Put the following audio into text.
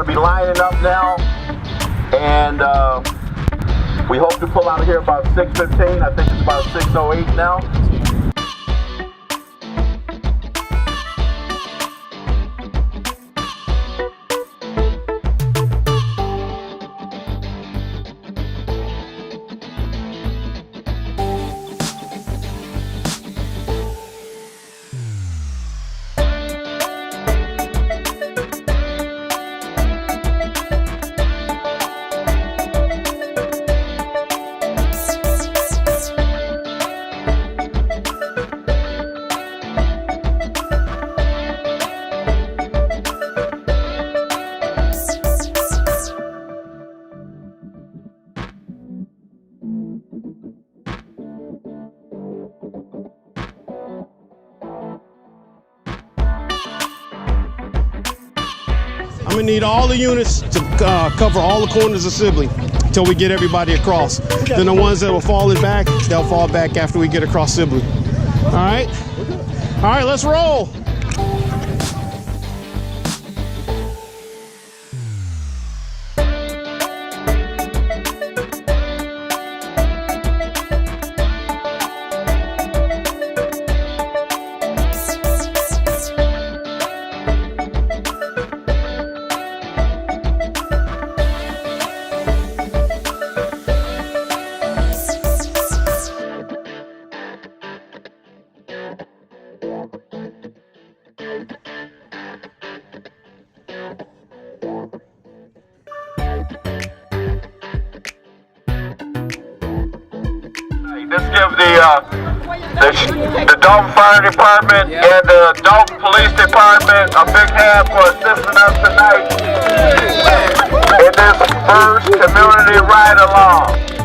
be lining up now, and we hope to pull out of here about 6:15. I think it's about 6:08 now. I'm gonna need all the units to cover all the corners of Sibley until we get everybody across. Then the ones that were falling back, they'll fall back after we get across Sibley. All right? All right, let's roll. This gives the Dolton Fire Department and the Dolton Police Department a big hand for assisting us tonight in this first community ride along.